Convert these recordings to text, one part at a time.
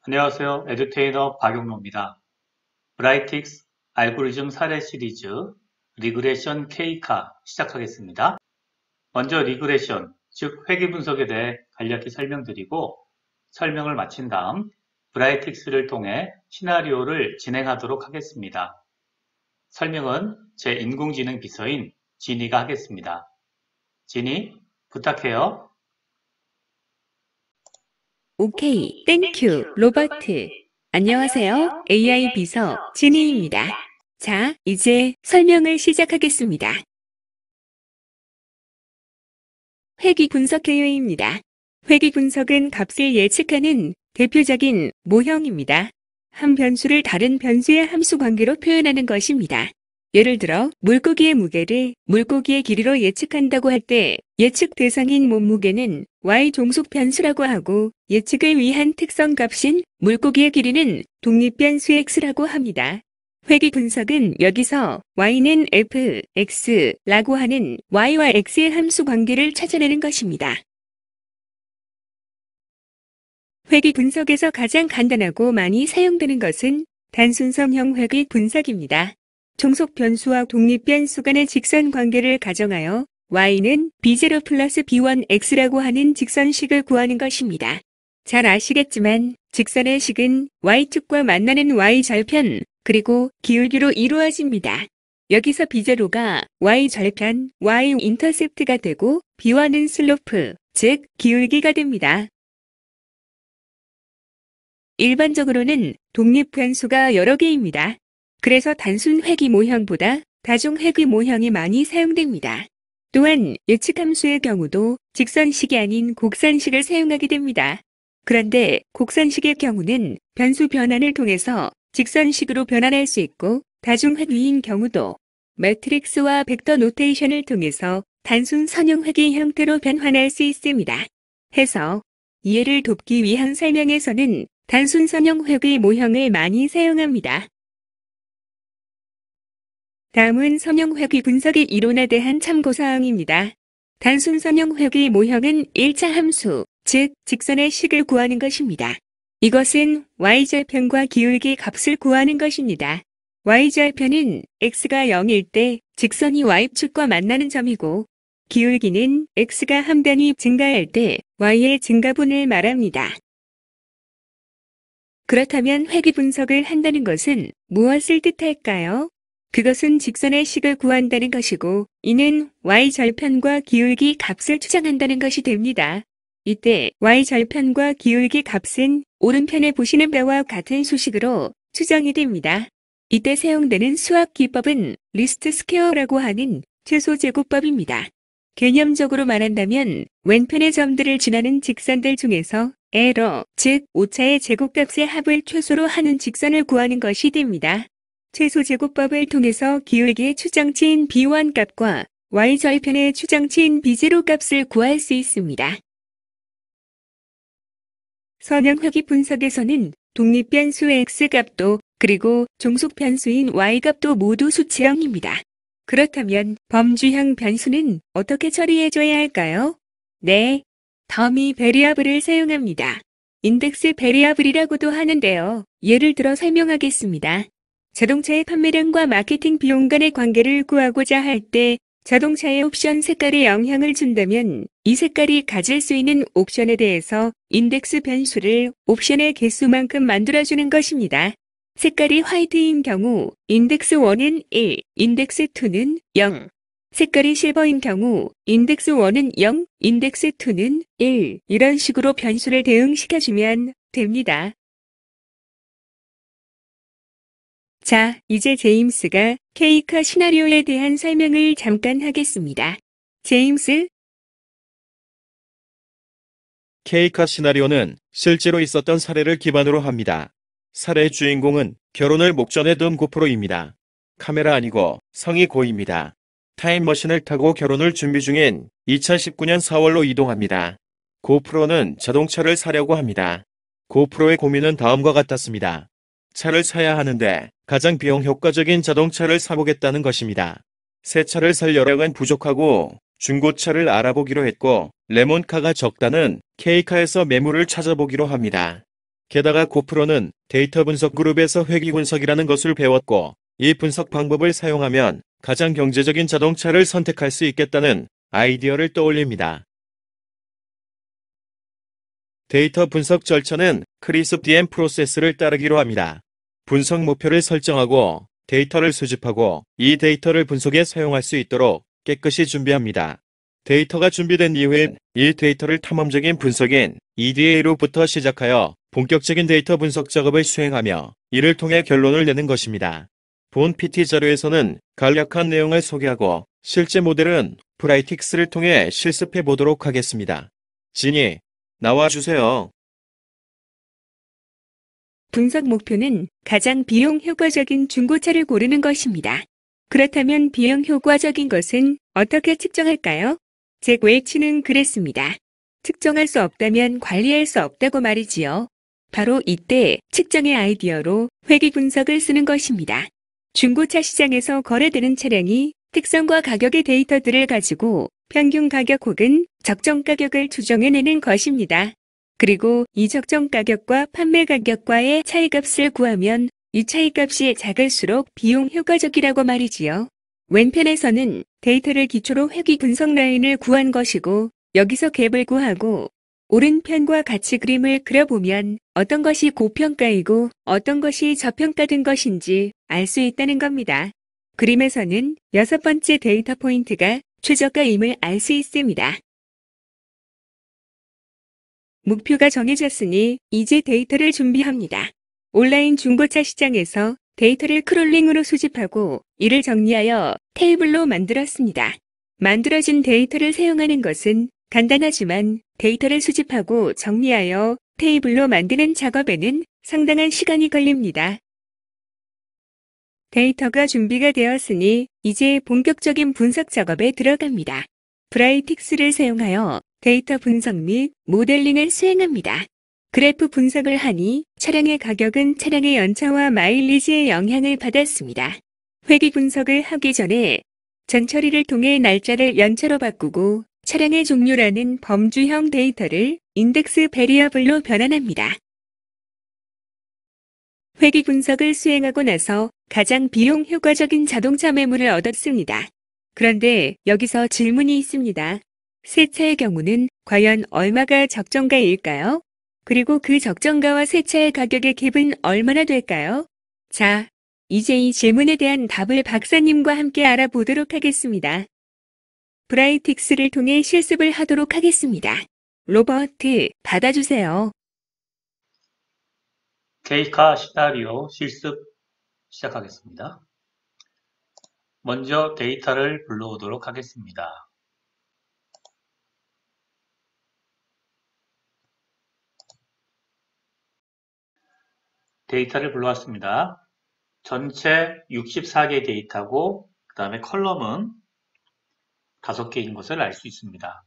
안녕하세요. 에듀테이너 박용로입니다. 브라이틱스 알고리즘 사례 시리즈 리그레션 K카 시작하겠습니다. 먼저 리그레션, 즉 회귀 분석에 대해 간략히 설명드리고 설명을 마친 다음 브라이틱스를 통해 시나리오를 진행하도록 하겠습니다. 설명은 제 인공지능 비서인 지니가 하겠습니다. 지니, 부탁해요. 오케이, 땡큐, 로버트. 안녕하세요. AI 비서 지니입니다. 자, 이제 설명을 시작하겠습니다. 회귀 분석 개요입니다. 회귀 분석은 값을 예측하는 대표적인 모형입니다. 한 변수를 다른 변수의 함수 관계로 표현하는 것입니다. 예를 들어 물고기의 무게를 물고기의 길이로 예측한다고 할 때 예측 대상인 몸무게는 y 종속 변수라고 하고 예측을 위한 특성 값인 물고기의 길이는 독립 변수 x라고 합니다. 회귀 분석은 여기서 y는 f, x라고 하는 y와 x의 함수 관계를 찾아내는 것입니다. 회귀 분석에서 가장 간단하고 많이 사용되는 것은 단순섬형 회귀 분석입니다. 종속 변수와 독립 변수 간의 직선 관계를 가정하여 y는 b0 플러스 b1x라고 하는 직선식을 구하는 것입니다. 잘 아시겠지만 직선의 식은 y축과 만나는 y절편 그리고 기울기로 이루어집니다. 여기서 b0가 y절편, y 인터셉트가 되고 b1은 슬로프, 즉 기울기가 됩니다. 일반적으로는 독립 변수가 여러 개입니다. 그래서 단순 회귀 모형보다 다중 회귀 모형이 많이 사용됩니다. 또한 예측함수의 경우도 직선식이 아닌 곡선식을 사용하게 됩니다. 그런데 곡선식의 경우는 변수 변환을 통해서 직선식으로 변환할 수 있고 다중 회귀인 경우도 매트릭스와 벡터 노테이션을 통해서 단순 선형 회귀 형태로 변환할 수 있습니다. 해서 이해를 돕기 위한 설명에서는 단순 선형 회귀 모형을 많이 사용합니다. 다음은 선형 회귀 분석의 이론에 대한 참고사항입니다. 단순 선형 회귀 모형은 1차 함수, 즉 직선의 식을 구하는 것입니다. 이것은 y절편과 기울기 값을 구하는 것입니다. y절편은 x가 0일 때 직선이 y축과 만나는 점이고 기울기는 x가 한 단위 증가할 때 y의 증가분을 말합니다. 그렇다면 회귀 분석을 한다는 것은 무엇을 뜻할까요? 그것은 직선의 식을 구한다는 것이고 이는 y절편과 기울기 값을 추정한다는 것이 됩니다. 이때 y절편과 기울기 값은 오른편에 보시는 바와 같은 수식으로 추정이 됩니다. 이때 사용되는 수학 기법은 리스트 스퀘어라고 하는 최소 제곱법입니다. 개념적으로 말한다면 왼편의 점들을 지나는 직선들 중에서 에러, 즉 오차의 제곱값의 합을 최소로 하는 직선을 구하는 것이 됩니다. 최소 제곱법을 통해서 기울기의 추정치인 b1 값과 y절편의 추정치인 b0 값을 구할 수 있습니다. 선형 회귀 분석에서는 독립 변수 x값도 그리고 종속 변수인 y값도 모두 수치형입니다. 그렇다면 범주형 변수는 어떻게 처리해줘야 할까요? 네, 더미 베리어블을 사용합니다. 인덱스 베리어블이라고도 하는데요. 예를 들어 설명하겠습니다. 자동차의 판매량과 마케팅 비용 간의 관계를 구하고자 할 때 자동차의 옵션 색깔에 영향을 준다면 이 색깔이 가질 수 있는 옵션에 대해서 인덱스 변수를 옵션의 개수만큼 만들어주는 것입니다. 색깔이 화이트인 경우 인덱스 1은 1, 인덱스 2는 0. 색깔이 실버인 경우 인덱스 1은 0, 인덱스 2는 1. 이런 식으로 변수를 대응시켜주면 됩니다. 자, 이제 제임스가 K카 시나리오에 대한 설명을 잠깐 하겠습니다. 제임스, K카 시나리오는 실제로 있었던 사례를 기반으로 합니다. 사례의 주인공은 결혼을 목전에 둔 고프로입니다. 카메라 아니고 성이 고입니다. 타임머신을 타고 결혼을 준비 중인 2019년 4월로 이동합니다. 고프로는 자동차를 사려고 합니다. 고프로의 고민은 다음과 같았습니다. 차를 사야 하는데 가장 비용 효과적인 자동차를 사보겠다는 것입니다. 새 차를 살 여력은 부족하고 중고차를 알아보기로 했고 레몬카가 적다는 K카에서 매물을 찾아보기로 합니다. 게다가 고프로는 데이터 분석 그룹에서 회귀 분석이라는 것을 배웠고, 이 분석 방법을 사용하면 가장 경제적인 자동차를 선택할 수 있겠다는 아이디어를 떠올립니다. 데이터 분석 절차는 크리스프-DM 프로세스를 따르기로 합니다. 분석 목표를 설정하고 데이터를 수집하고 이 데이터를 분석에 사용할 수 있도록 깨끗이 준비합니다. 데이터가 준비된 이후엔 이 데이터를 탐험적인 분석인 EDA로부터 시작하여 본격적인 데이터 분석 작업을 수행하며 이를 통해 결론을 내는 것입니다. 본 PT 자료에서는 간략한 내용을 소개하고 실제 모델은 브라이틱스를 통해 실습해 보도록 하겠습니다. 진이, 나와주세요. 분석 목표는 가장 비용 효과적인 중고차를 고르는 것입니다. 그렇다면 비용 효과적인 것은 어떻게 측정할까요? 잭 웰치는 그랬습니다. 측정할 수 없다면 관리할 수 없다고 말이지요. 바로 이때 측정의 아이디어로 회귀 분석을 쓰는 것입니다. 중고차 시장에서 거래되는 차량이 특성과 가격의 데이터들을 가지고 평균 가격 혹은 적정 가격을 추정해내는 것입니다. 그리고 이 적정 가격과 판매 가격과의 차이값을 구하면 이 차이값이 작을수록 비용 효과적이라고 말이지요. 왼편에서는 데이터를 기초로 회귀 분석 라인을 구한 것이고 여기서 갭을 구하고 오른편과 같이 그림을 그려보면 어떤 것이 고평가이고 어떤 것이 저평가된 것인지 알 수 있다는 겁니다. 그림에서는 6번째 데이터 포인트가 최저가임을 알 수 있습니다. 목표가 정해졌으니 이제 데이터를 준비합니다. 온라인 중고차 시장에서 데이터를 크롤링으로 수집하고 이를 정리하여 테이블로 만들었습니다. 만들어진 데이터를 사용하는 것은 간단하지만 데이터를 수집하고 정리하여 테이블로 만드는 작업에는 상당한 시간이 걸립니다. 데이터가 준비가 되었으니 이제 본격적인 분석 작업에 들어갑니다. 브라이틱스를 사용하여 데이터 분석 및 모델링을 수행합니다. 그래프 분석을 하니 차량의 가격은 차량의 연차와 마일리지에 영향을 받았습니다. 회귀 분석을 하기 전에 전처리를 통해 날짜를 연차로 바꾸고 차량의 종류라는 범주형 데이터를 인덱스 베리어블로 변환합니다. 회귀 분석을 수행하고 나서 가장 비용 효과적인 자동차 매물을 얻었습니다. 그런데 여기서 질문이 있습니다. 새 차의 경우는 과연 얼마가 적정가일까요? 그리고 그 적정가와 새 차의 가격의 갭은 얼마나 될까요? 자, 이제 이 질문에 대한 답을 박사님과 함께 알아보도록 하겠습니다. 브라이틱스를 통해 실습을 하도록 하겠습니다. 로버트, 받아주세요. 케이카 시나리오 실습 시작하겠습니다. 먼저 데이터를 불러오도록 하겠습니다. 데이터를 불러왔습니다. 전체 64개 데이터고 그 다음에 컬럼은 5개인 것을 알 수 있습니다.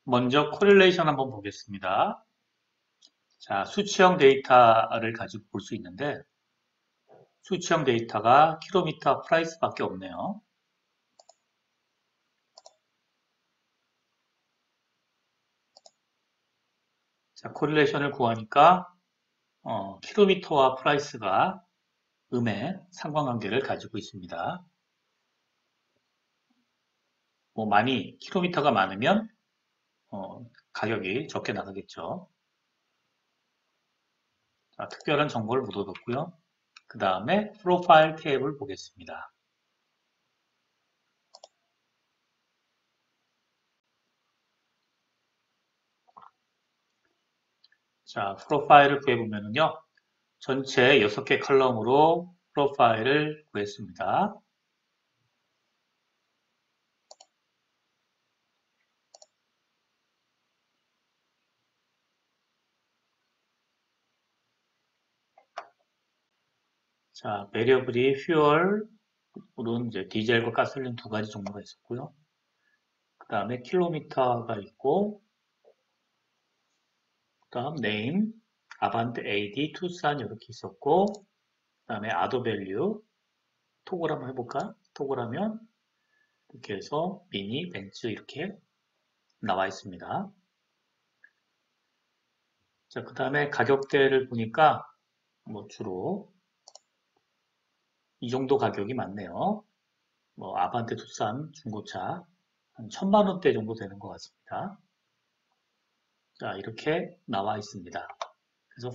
먼저 코릴레이션 한번 보겠습니다. 자, 수치형 데이터를 가지고 볼 수 있는데 수치형 데이터가 킬로미터 프라이스밖에 없네요. 자, 코릴레이션을 구하니까 킬로미터와 프라이스가 음의 상관관계를 가지고 있습니다. 많이 킬로미터가 많으면 가격이 적게 나가겠죠. 자, 특별한 정보를 묻어뒀고요. 그 다음에 프로파일 탭을 보겠습니다. 자, 프로파일을 구해보면요. 전체 6개 컬럼으로 프로파일을 구했습니다. 자, 베리어블이 퓨얼은 이제 디젤과 가솔린 두 가지 종류가 있었고요. 그 다음에 킬로미터가 있고, 그 다음 네임, 아반트 AD, 투싼 이렇게 있었고, 그 다음에 아더 밸류, 톡을 한번 해볼까? 톡을 하면 이렇게 해서 미니, 벤츠 이렇게 나와 있습니다. 자, 그 다음에 가격대를 보니까 뭐 주로 이 정도 가격이 많네요. 뭐 아반떼, 투싼, 중고차 한 1000만 원대 정도 되는 것 같습니다. 자, 이렇게 나와 있습니다. 그래서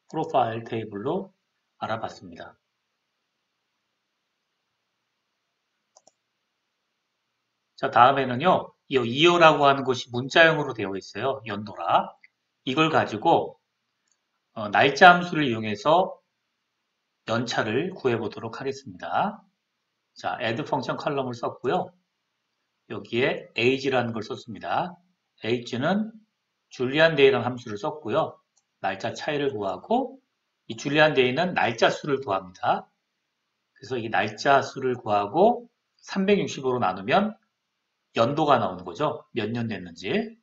프로파일 테이블로 알아봤습니다. 자, 다음에는요, 이 이어라고 하는 것이 문자형으로 되어 있어요. 연도라. 이걸 가지고 날짜 함수를 이용해서 연차를 구해보도록 하겠습니다. 자, add 펑션 컬럼을 썼고요. 여기에 age라는 걸 썼습니다. age는 줄리안 데이라는 함수를 썼고요. 날짜 차이를 구하고 이 줄리안 데이는 날짜 수를 구합니다. 그래서 이 날짜 수를 구하고 365로 나누면 연도가 나오는 거죠. 몇 년 됐는지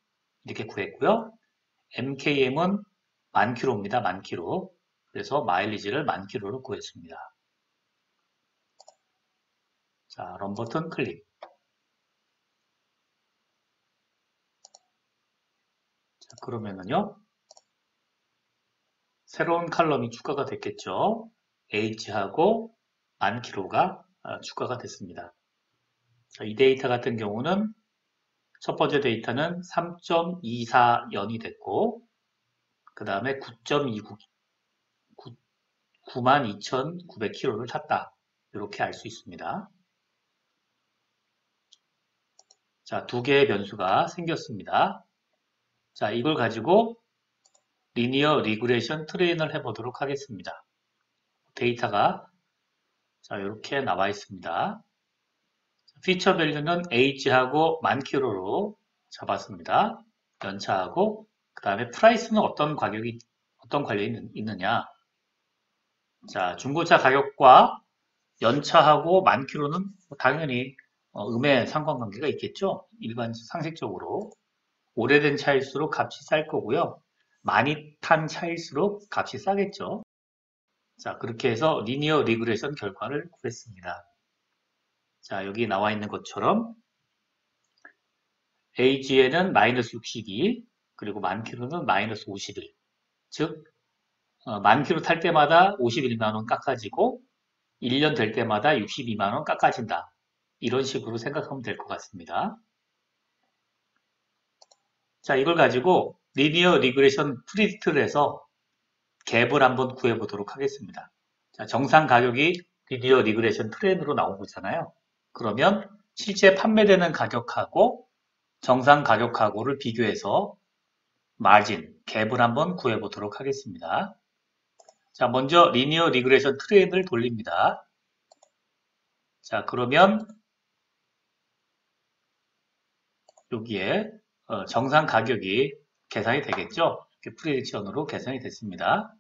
이렇게 구했고요. mkm은 만 킬로입니다. 만 킬로. 그래서 마일리지를 만 킬로로 구했습니다. 자, 런 버튼 클릭. 자, 그러면은요. 새로운 칼럼이 추가가 됐겠죠. H하고 만 킬로가 추가가 됐습니다. 자, 이 데이터 같은 경우는 첫 번째 데이터는 3.24년이 됐고 그 다음에 92,900km를 탔다. 이렇게 알 수 있습니다. 자, 두 개의 변수가 생겼습니다. 자, 이걸 가지고 리니어 리그레이션 트레인을 해보도록 하겠습니다. 데이터가 자, 이렇게 나와 있습니다. 피처 밸류는 H하고 만 킬로로 잡았습니다. 연차하고 그 다음에 프라이스는 어떤 관련이 있느냐. 자, 중고차 가격과 연차하고 만 킬로는 당연히 음의 상관관계가 있겠죠. 일반 상식적으로 오래된 차일수록 값이 쌀 거고요. 많이 탄 차일수록 값이 싸겠죠. 자, 그렇게 해서 리니어 리그레이션 결과를 구했습니다. 자, 여기 나와 있는 것처럼 AG에는 마이너스 62, 그리고 만 킬로는 마이너스 51. 즉, 만 킬로 탈 때마다 51만 원 깎아지고 1년 될 때마다 62만 원 깎아진다. 이런 식으로 생각하면 될 것 같습니다. 자, 이걸 가지고 리니어 리그레이션 프리딕트를 해서 갭을 한번 구해보도록 하겠습니다. 자, 정상 가격이 리니어 리그레이션 트렌드로 나온 거잖아요. 그러면 실제 판매되는 가격하고 정상 가격하고를 비교해서 마진, 갭을 한번 구해보도록 하겠습니다. 자, 먼저 리니어 리그레이션 트렌드를 돌립니다. 자, 그러면 여기에 정상 가격이 계산이 되겠죠? 이렇게 프리딕션으로 계산이 됐습니다.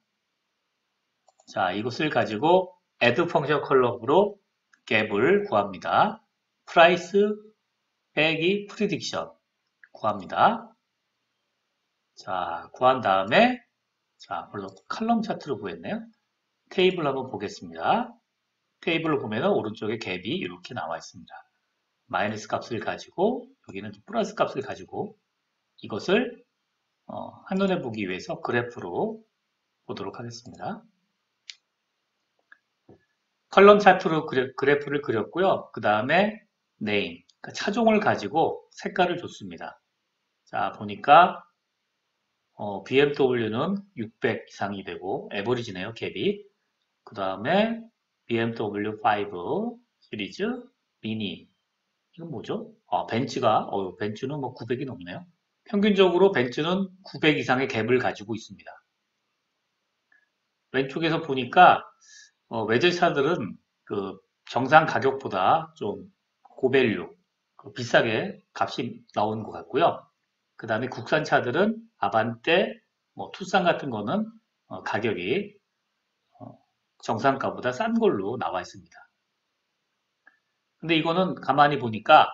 자, 이것을 가지고 add 펑션 컬럼으로 갭을 구합니다. price 빼기 prediction 구합니다. 자, 구한 다음에 자, 물론 칼럼 차트로 구했네요. 테이블 한번 보겠습니다. 테이블을 보면 오른쪽에 갭이 이렇게 나와 있습니다. 마이너스 값을 가지고 여기는 플러스 값을 가지고 이것을 한눈에 보기 위해서 그래프로 보도록 하겠습니다. 컬럼 차트로 그래프를 그렸고요. 그 다음에 네임, 그러니까 차종을 가지고 색깔을 줬습니다. 자, 보니까 BMW는 600 이상이 되고 에버리지네요, 갭이. 그 다음에 BMW 5 시리즈 미니. 이건 뭐죠? 벤츠는 뭐 900이 넘네요. 평균적으로 벤츠는 900 이상의 갭을 가지고 있습니다. 왼쪽에서 보니까 외제차들은 그 정상 가격보다 좀 고밸류, 비싸게 값이 나오는 것 같고요. 그 다음에 국산차들은 아반떼, 뭐 투싼 같은 거는 가격이 정상가보다 싼 걸로 나와 있습니다. 근데 이거는 가만히 보니까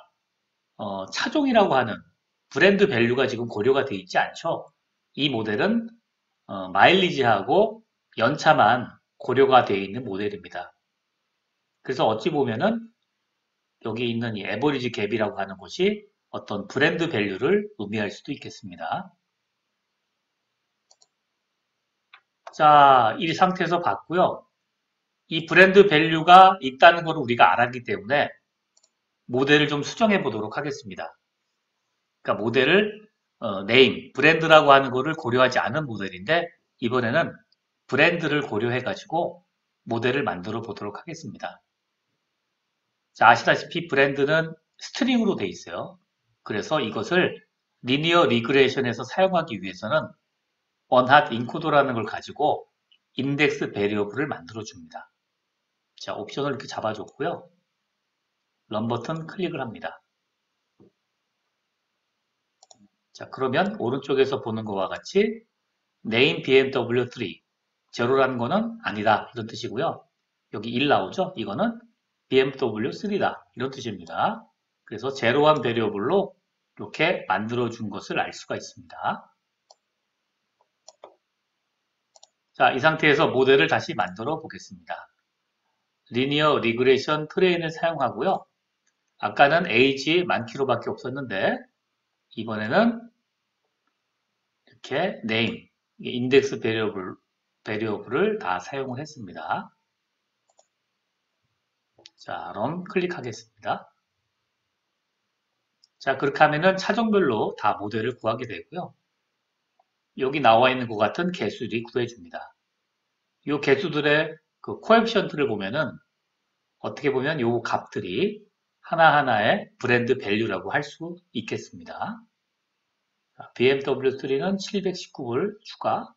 차종이라고 하는 브랜드 밸류가 지금 고려가 되어 있지 않죠. 이 모델은 마일리지하고 연차만 고려가 되어 있는 모델입니다. 그래서 어찌 보면은 여기 있는 이 에버리지 갭이라고 하는 것이 어떤 브랜드 밸류를 의미할 수도 있겠습니다. 자, 이 상태에서 봤고요. 이 브랜드 밸류가 있다는 걸 우리가 알았기 때문에 모델을 좀 수정해 보도록 하겠습니다. 그러니까 모델을 네임, 브랜드라고 하는 거를 고려하지 않은 모델인데 이번에는 브랜드를 고려해 가지고 모델을 만들어 보도록 하겠습니다. 자, 아시다시피 브랜드는 스트링으로 되어 있어요. 그래서 이것을 리니어 리그레이션에서 사용하기 위해서는 원핫 인코더라는 걸 가지고 인덱스 베리어블을 만들어 줍니다. 자, 옵션을 이렇게 잡아줬고요. 런 버튼 클릭을 합니다. 자, 그러면 오른쪽에서 보는 것과 같이 name BMW3 제로라는 거는 아니다 이런 뜻이고요. 여기 1 나오죠? 이거는 BMW3다 이런 뜻입니다. 그래서 제로한 베리어블로 이렇게 만들어 준 것을 알 수가 있습니다. 자, 이 상태에서 모델을 다시 만들어 보겠습니다. 리니어 리그레이션 트레인을 사용하고요. 아까는 age 만키로밖에 없었는데 이번에는 이렇게 name, 인덱스 베리어블을 다 사용을 했습니다. 자, 럼 클릭하겠습니다. 자, 그렇게 하면은 차종별로 다 모델을 구하게 되고요. 여기 나와 있는 것 같은 개수들이 구해줍니다. 이 개수들의 그 코에피션트를 보면은 어떻게 보면 이 값들이 하나하나의 브랜드 밸류라고 할 수 있겠습니다. BMW3는 719불 추가,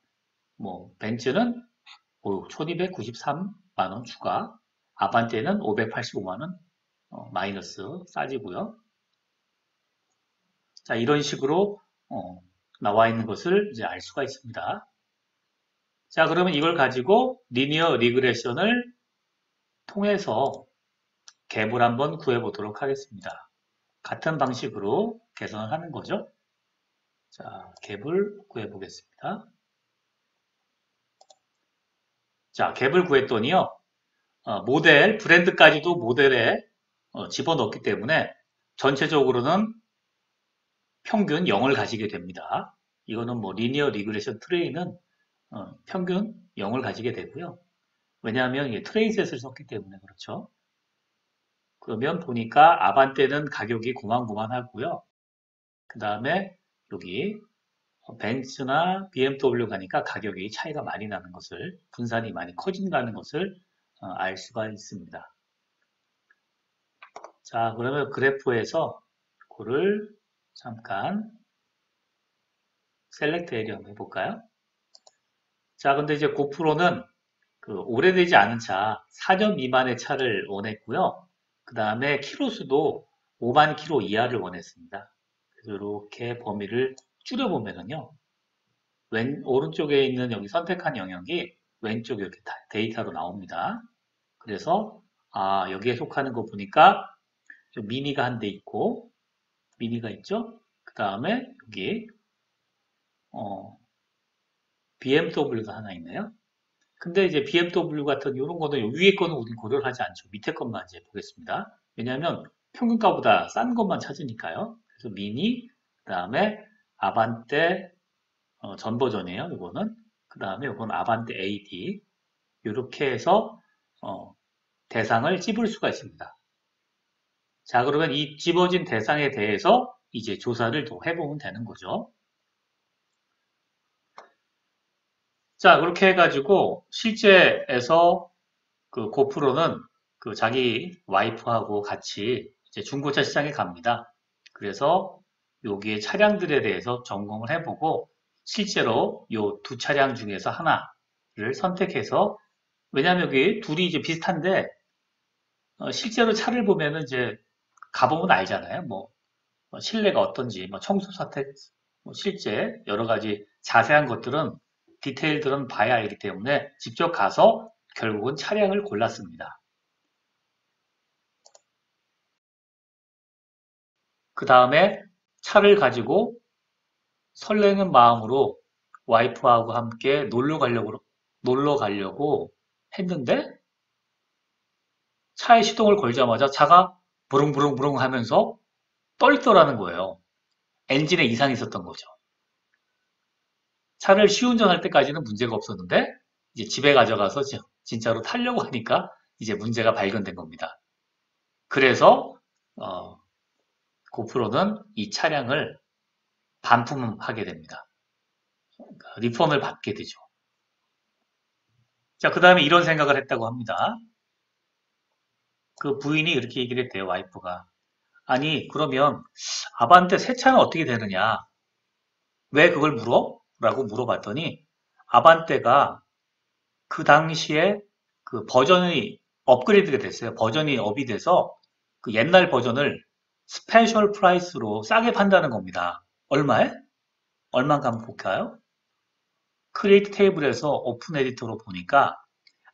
벤츠는 1293만원 추가, 아반떼는 585만원 마이너스 싸지고요. 자, 이런 식으로 나와 있는 것을 이제 알 수가 있습니다. 자, 그러면 이걸 가지고 리니어 리그레션을 통해서 갭을 한번 구해보도록 하겠습니다. 같은 방식으로 계산을 하는 거죠. 자, 갭을 구해보겠습니다. 자, 갭을 구했더니요. 모델, 브랜드까지도 모델에 집어넣기 때문에 전체적으로는 평균 0을 가지게 됩니다. 이거는 리니어 리그레션 트레이는 평균 0을 가지게 되고요. 왜냐하면 이게 트레이셋을 썼기 때문에 그렇죠. 그러면 보니까 아반떼는 가격이 고만고만하고요. 그 다음에 여기 벤츠나 BMW 가니까 가격이 차이가 많이 나는 것을, 분산이 많이 커진다는 것을 알 수가 있습니다. 자, 그러면 그래프에서 그거를 잠깐 셀렉트 에리어 한번 해볼까요? 자, 근데 이제 고프로는 그 오래되지 않은 차, 4년 미만의 차를 원했고요. 그 다음에 키로수도 5만 키로 이하를 원했습니다. 그래서 이렇게 범위를 줄여보면은요. 오른쪽에 있는 여기 선택한 영역이 왼쪽에 이렇게 데이터로 나옵니다. 그래서 여기에 속하는 거 보니까 미니가 한 대 있고 미니가 있죠. 그 다음에 여기 BMW가 하나 있네요. 근데 이제 BMW 같은 이런 거는 위에 거는 우리 고려를 하지 않죠. 밑에 것만 이제 보겠습니다. 왜냐하면 평균가보다 싼 것만 찾으니까요. 그래서 미니, 그 다음에 아반떼 전 버전이에요. 이거는. 그 다음에 이건 아반떼 AD. 이렇게 해서 대상을 찝을 수가 있습니다. 자, 그러면 이 집어진 대상에 대해서 이제 조사를 또 해보면 되는 거죠. 자, 그렇게 해가지고 실제에서 그 고프로는 그 자기 와이프하고 같이 이제 중고차 시장에 갑니다. 그래서 여기에 차량들에 대해서 점검을 해보고 실제로 요 두 차량 중에서 하나를 선택해서 왜냐하면 여기 둘이 이제 비슷한데 실제로 차를 보면은 이제 가보면 알잖아요. 실내가 어떤지, 청소 사태, 실제 여러 가지 자세한 것들은 디테일들은 봐야 알기 때문에 직접 가서 결국은 차량을 골랐습니다. 그 다음에 차를 가지고 설레는 마음으로 와이프하고 함께 놀러 가려고 했는데 차에 시동을 걸자마자 차가 부릉부릉부릉 하면서 떨더라는 거예요. 엔진에 이상이 있었던 거죠. 차를 시운전할 때까지는 문제가 없었는데 이제 집에 가져가서 진짜로 타려고 하니까 이제 문제가 발견된 겁니다. 그래서 고프로는 이 차량을 반품하게 됩니다. 그러니까 리펀을 받게 되죠. 자, 그 다음에 이런 생각을 했다고 합니다. 그 부인이 이렇게 얘기를 했대요, 와이프가. 아니, 그러면 아반떼 새 차는 어떻게 되느냐? 왜 그걸 물어? 라고 물어봤더니 아반떼가 그 당시에 그 버전이 업그레이드가 됐어요. 버전이 업이 돼서 그 옛날 버전을 스페셜 프라이스로 싸게 판다는 겁니다. 얼마에? 얼마인가 한번 볼까요? 크리에이트 테이블에서 오픈 에디터로 보니까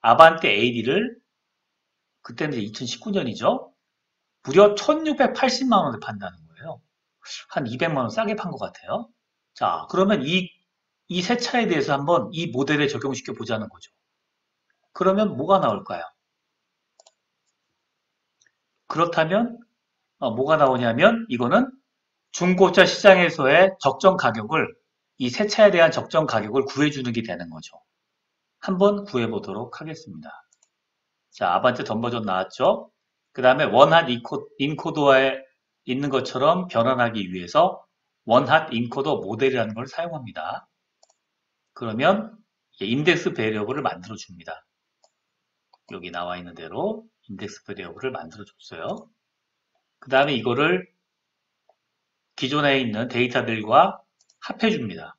아반떼 AD를 그때는 이제 2019년이죠. 무려 1680만 원에 판다는 거예요. 한 200만 원 싸게 판 것 같아요. 자, 그러면 이 새 차에 대해서 한번 이 모델에 적용시켜 보자는 거죠. 그러면 뭐가 나올까요? 그렇다면 뭐가 나오냐면 이거는 중고차 시장에서의 적정 가격을 이 새 차에 대한 적정 가격을 구해주는 게 되는 거죠. 한번 구해보도록 하겠습니다. 자, 아반떼 전 버전 나왔죠? 그 다음에 원핫 인코더에 있는 것처럼 변환하기 위해서 원핫 인코더 모델이라는 걸 사용합니다. 그러면 인덱스 베리어블을 만들어 줍니다. 여기 나와 있는 대로 인덱스 베리어블을 만들어 줬어요. 그 다음에 이거를 기존에 있는 데이터들과 합해 줍니다.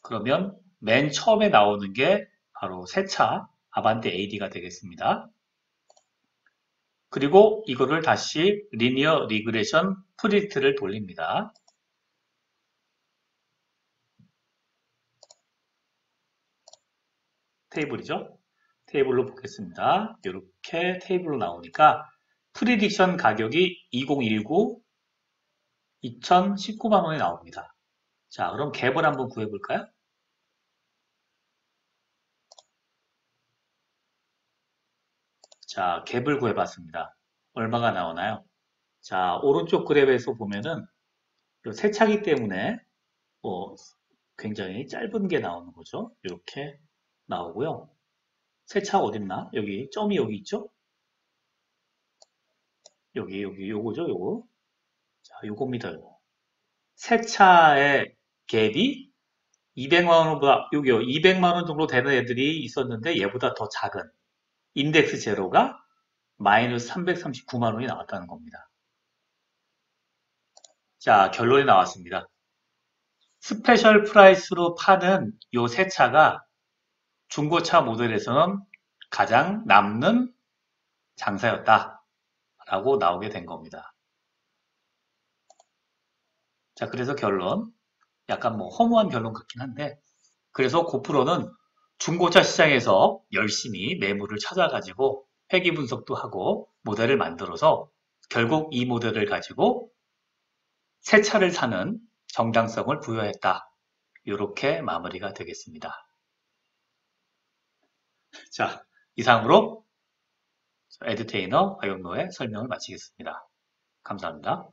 그러면 맨 처음에 나오는 게 바로 새차 아반떼 AD가 되겠습니다. 그리고 이거를 다시 리니어 리그레션 프리딕트를 돌립니다. 테이블이죠. 테이블로 보겠습니다. 이렇게 테이블로 나오니까 프리딕션 가격이 2019 2019만 원이 나옵니다. 자, 그럼 갭을 한번 구해볼까요? 자, 갭을 구해봤습니다. 얼마가 나오나요? 자, 오른쪽 그래프에서 보면은 새 차기 때문에 굉장히 짧은 게 나오는 거죠. 이렇게 나오고요. 새 차 어딨나? 여기 점이 여기 있죠? 여기 요거죠, 요거. 자, 요겁니다, 요거. 새 차의 갭이 200만 원보다 여기요. 200만 원 정도 되는 애들이 있었는데 얘보다 더 작은 인덱스 제로가 마이너스 339만 원이 나왔다는 겁니다. 자, 결론이 나왔습니다. 스페셜 프라이스로 파는 요 새 차가 중고차 모델에서는 가장 남는 장사였다 라고 나오게 된 겁니다. 자, 그래서 결론 약간 허무한 결론 같긴 한데 그래서 고프로는 중고차 시장에서 열심히 매물을 찾아가지고 회귀 분석도 하고 모델을 만들어서 결국 이 모델을 가지고 새 차를 사는 정당성을 부여했다. 이렇게 마무리가 되겠습니다. 자, 이상으로 에듀테이너 박영로의 설명을 마치겠습니다. 감사합니다.